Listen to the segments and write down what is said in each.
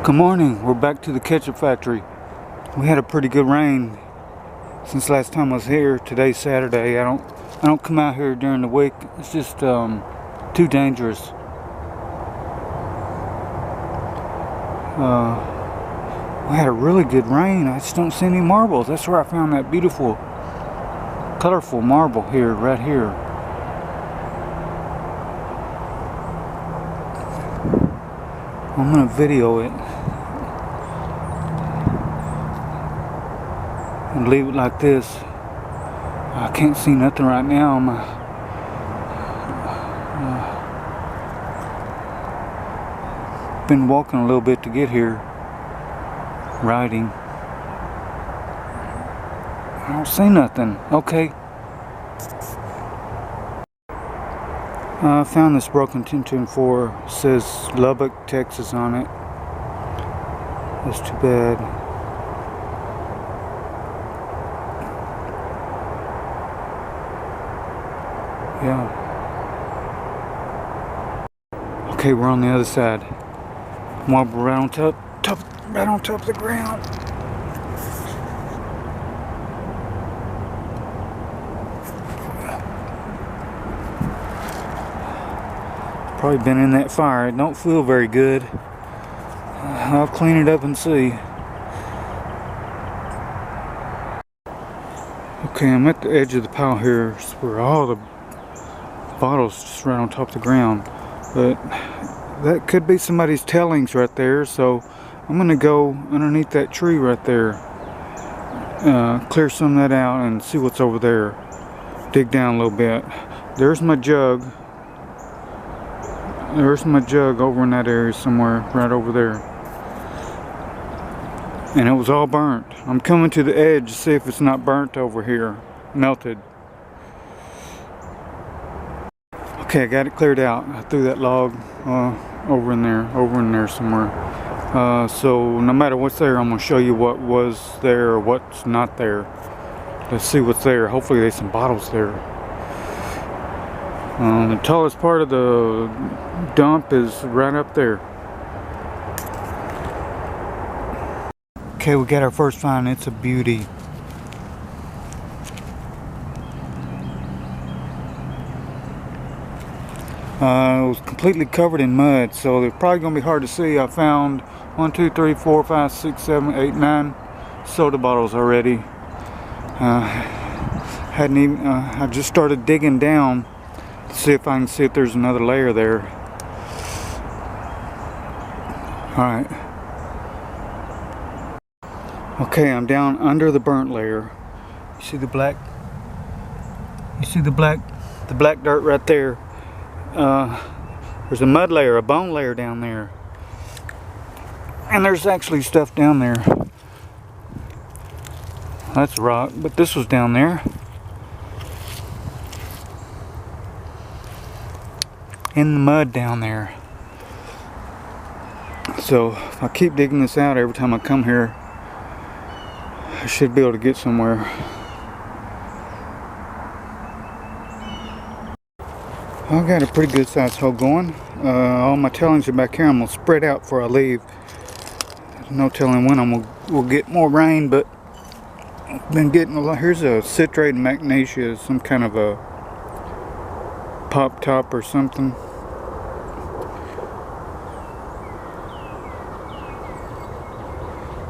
Good morning. We're back to the ketchup factory. We had a pretty good rain since last time I was here. Today's Saturday. I don't come out here during the week. It's just too dangerous. We had a really good rain. I just don't see any marbles. That's where I found that beautiful, colorful marble here, right here. I'm gonna video it and leave it like this. I can't see nothing right now. Been walking a little bit to get here, riding. I don't see nothing. Okay. I found this broken 1024. It says Lubbock, Texas on it. That's too bad. Yeah. Okay, we're on the other side. Marble right on top of the ground. Probably been in that fire. It don't feel very good. I'll clean it up and see. Okay, I'm at the edge of the pile here. It's where all the bottles just right on top of the ground. But that could be somebody's tailings right there. So I'm gonna go underneath that tree right there. Clear some of that out and see what's over there. Dig down a little bit. There's my jug. There's my jug over in that area somewhere, right over there. And it was all burnt. I'm coming to the edge to see if it's not burnt over here. Melted. Okay, I got it cleared out. I threw that log over in there somewhere. So no matter what's there, I'm going to show you what was there or what's not there. Let's see what's there. Hopefully there's some bottles there. The tallest part of the dump is right up there. Okay, we got our first find. It's a beauty. It was completely covered in mud, so they're probably going to be hard to see. I found 1, 2, 3, 4, 5, 6, 7, 8, 9 soda bottles already. I just started digging down to see if I can see if there's another layer there. Alright. Okay, I'm down under the burnt layer. You see the black? You see the black dirt right there? There's a mud layer, a bone layer down there. And there's actually stuff down there. That's rock, but this was down there. In the mud down there. So if I keep digging this out every time I come here, I should be able to get somewhere. I got a pretty good sized hole going. All my tailings are back here. I'm gonna spread out before I leave. There's no telling when we'll get more rain, but I've been getting a lot. Here's a citrate and magnesia, some kind of a pop top or something.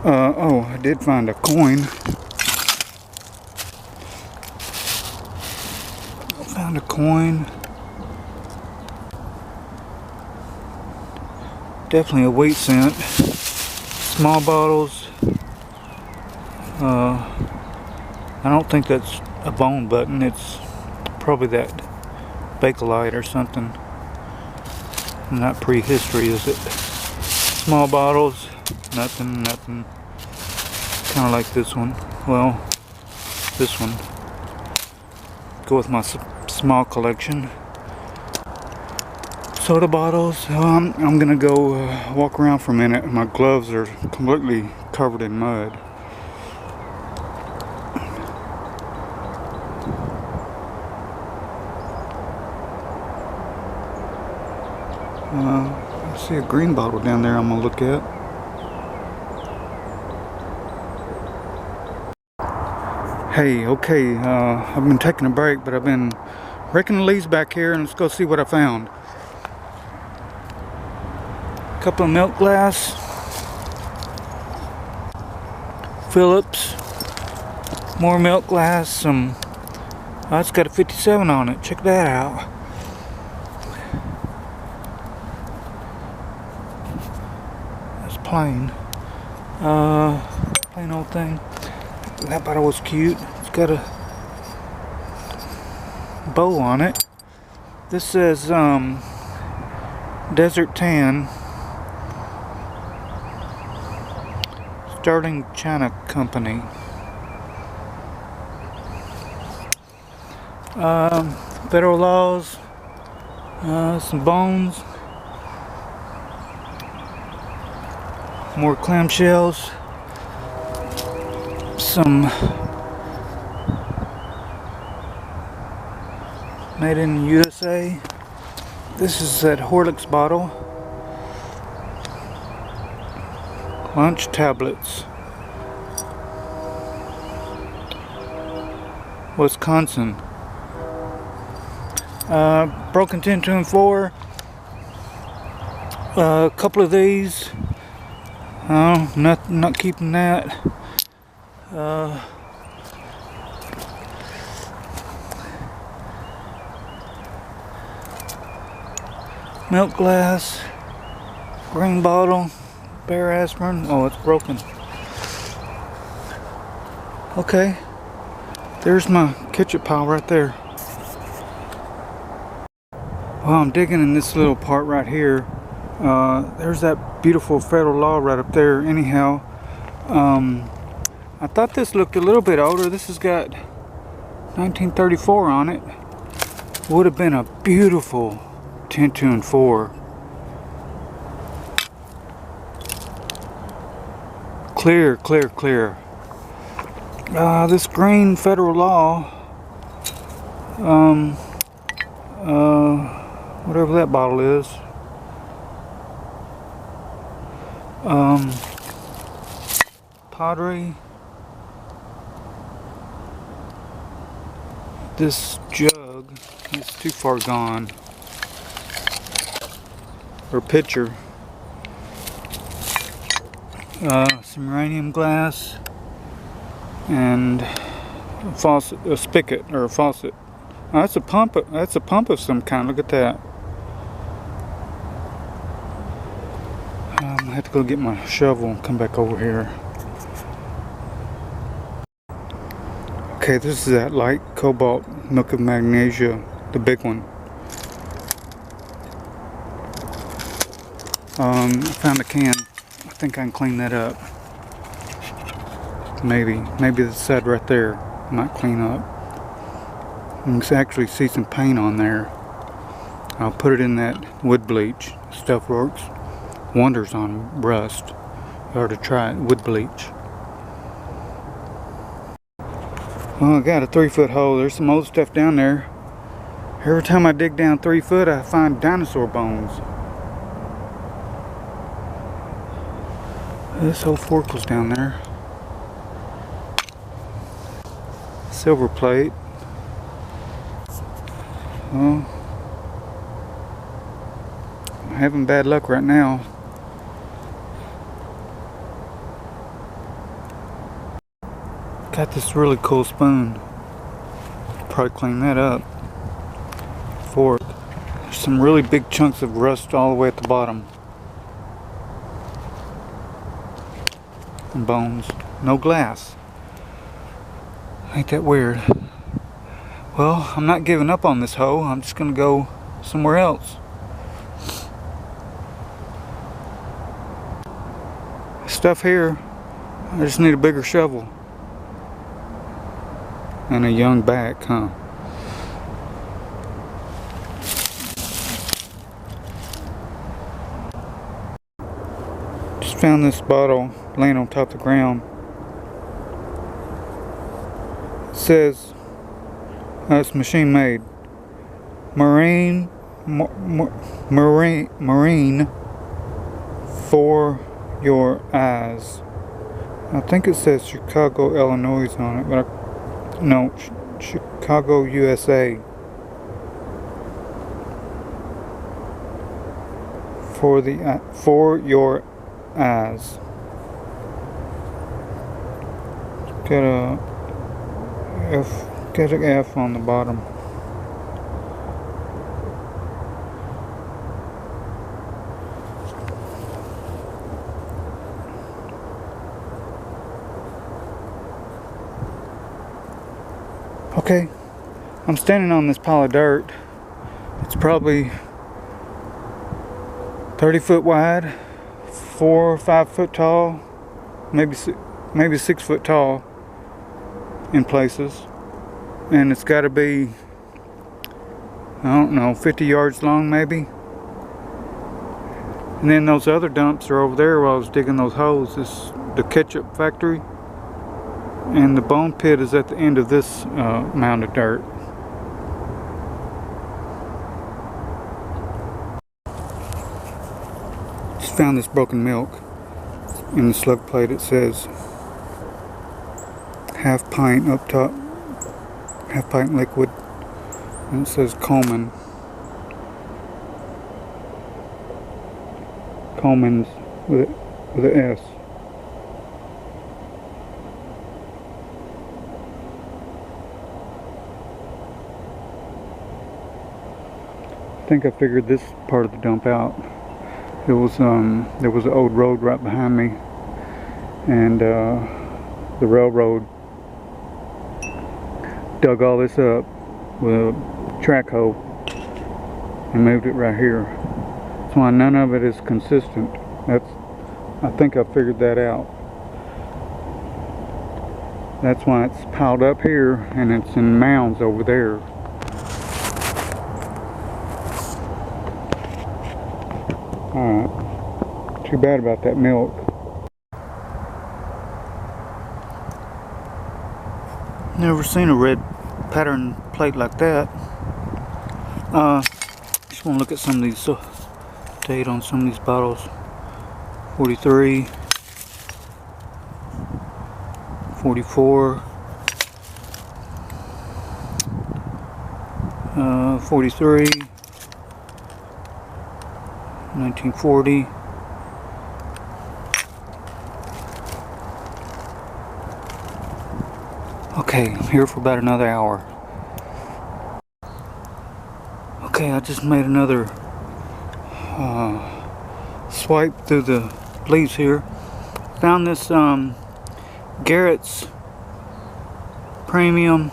Oh, I did find a coin. I found a coin. Definitely a wheat cent. Small bottles. I don't think that's a bone button. It's probably that Bakelite or something. Not prehistory, is it? Small bottles. Nothing. Kind of like this one. Well, this one. Go with my small collection. Soda bottles. I'm gonna go walk around for a minute. My gloves are completely covered in mud. I see a green bottle down there I'm gonna look at. Hey, okay, I've been taking a break, but I've been raking the leaves back here, and let's go see what I found. A couple of milk glass, Phillips, more milk glass, some, oh, it's got a 57 on it, check that out. That's plain, plain old thing. That bottle was cute. It's got a bow on it. This says Desert Tan, Sterling China Company. Federal laws, some bones, more clamshells, some made in the USA. This is that Horlicks bottle. Lunch tablets. Wisconsin. Broken 10, 2, and 4. A couple of these. Not keeping that. Milk glass, green bottle, bare aspirin. Oh, it's broken. Okay, there's my ketchup pile right there. Well, I'm digging in this little part right here. There's that beautiful federal law right up there. Anyhow, I thought this looked a little bit older. This has got 1934 on it. Would have been a beautiful 10, 2, and 4. Clear, clear, clear. This green federal law, whatever that bottle is, Padre. This jug is too far gone. Or pitcher. Some uranium glass and a faucet, a spigot or a faucet. Oh, that's a pump. That's a pump of some kind. Look at that. I have to go get my shovel and come back over here. Okay, this is that light cobalt milk of magnesia, the big one. I found a can. I think I can clean that up. Maybe the side right there might clean up. You can actually see some paint on there. I'll put it in that wood bleach. Stuff works wonders on rust. You ought to try it, wood bleach. Well, I got a 3-foot hole. There's some old stuff down there. Every time I dig down 3 foot, I find dinosaur bones. This old fork was down there. Silver plate. Well, I'm having bad luck right now. Got this really cool spoon. Probably clean that up. Fork. There's some really big chunks of rust all the way at the bottom. And bones. No glass. Ain't that weird? Well, I'm not giving up on this hole. I'm just gonna go somewhere else. Stuff here. I just need a bigger shovel. And a young back, huh? Just found this bottle laying on top of the ground. It says, it's machine made. Murine for your eyes. I think it says Chicago, Illinois on it, but no, Chicago, USA. For your eyes. Got an F on the bottom. Okay, I'm standing on this pile of dirt. It's probably 30 foot wide, 4 or 5 foot tall, maybe 6 foot tall in places, and it's got to be, I don't know, 50 yards long maybe. And then those other dumps are over there where I was digging those holes. This is the ketchup factory, and the bone pit is at the end of this mound of dirt. Just found this broken milk. In the slug plate it says half pint up top, half pint liquid, and it says Coleman's with an S. I think I figured this part of the dump out. It was there was an old road right behind me, and the railroad dug all this up with a track hoe and moved it right here. That's why none of it is consistent. I think I figured that out. That's why it's piled up here and it's in mounds over there. Alright, too bad about that milk. Never seen a red pattern plate like that. Just want to look at some of these date on some of these bottles. 43, 44, 43, 1940. Okay, I'm here for about another hour. Okay, I just made another swipe through the leaves here. Found this Garrett's Premium,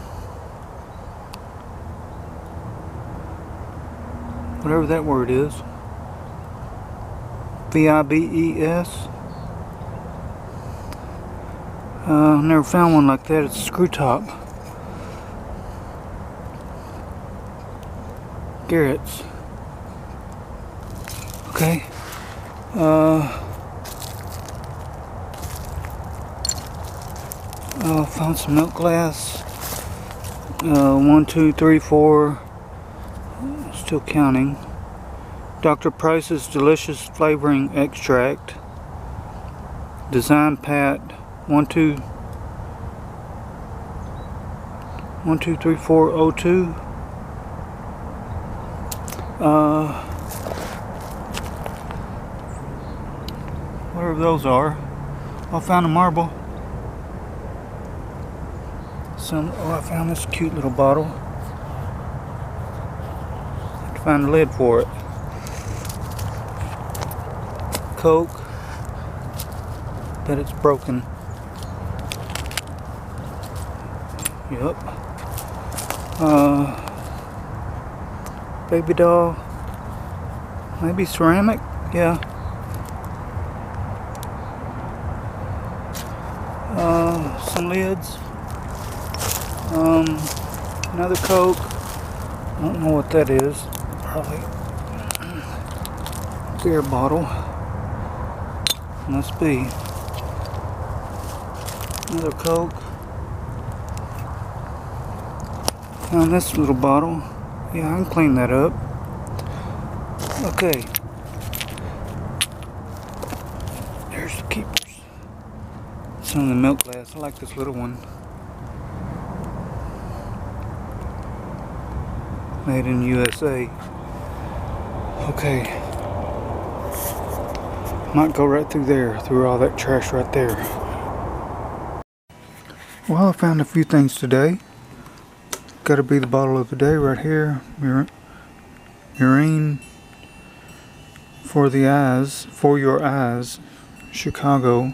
whatever that word is, VIBES. Never found one like that. It's a screw top. Garrett's. Okay. Found some milk glass. 1, 2, 3, 4. Still counting. Dr. Price's Delicious Flavoring Extract. Design Pat. 1, 2, 3, 4, 02. Whatever those are. I found a marble. I found this cute little bottle. Have to find a lid for it. Coke. Bet it's broken. Yep. Baby doll. Maybe ceramic? Yeah. Some lids. Another Coke. I don't know what that is. Probably beer bottle. Must be. Another Coke. Found this little bottle. Yeah, I can clean that up. Okay. There's the keepers. Some of the milk glass. I like this little one. Made in USA. Okay. Might go right through there, through all that trash right there. Well, I found a few things today. Gotta be the bottle of the day right here. Murine for the eyes, for your eyes, Chicago.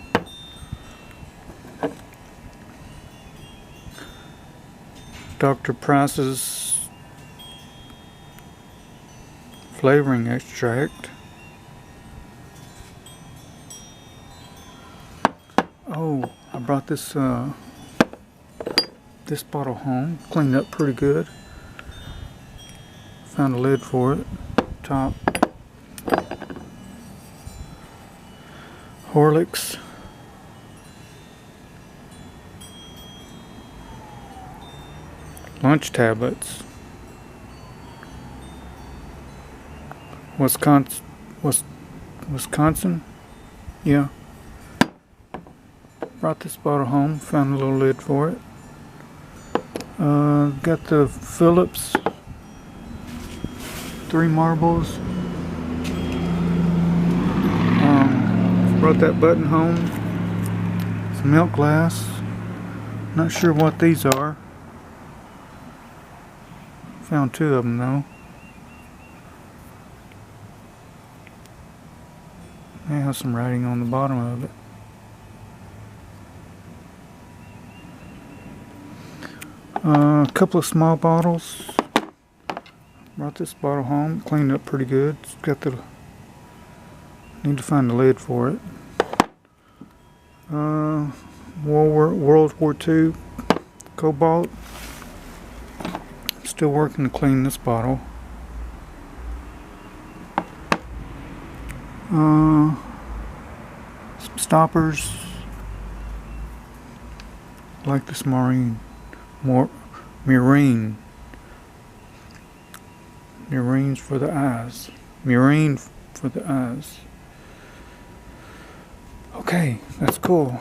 Dr. Price's flavoring extract. Oh, I brought this bottle home, cleaned up pretty good. Found a lid for it, top. Horlicks. Lunch tablets. Wisconsin? Yeah. Brought this bottle home, found a little lid for it. Got the Phillips 3 marbles. Brought that button home. Some milk glass. Not sure what these are. Found 2 of them though. They have some writing on the bottom of it. A couple of small bottles. Brought this bottle home, cleaned up pretty good. It's got the, need to find the lid for it. World War II Cobalt. Still working to clean this bottle. Some stoppers. Like this Murine. Murine's for the eyes. Murine for the eyes. Okay, that's cool.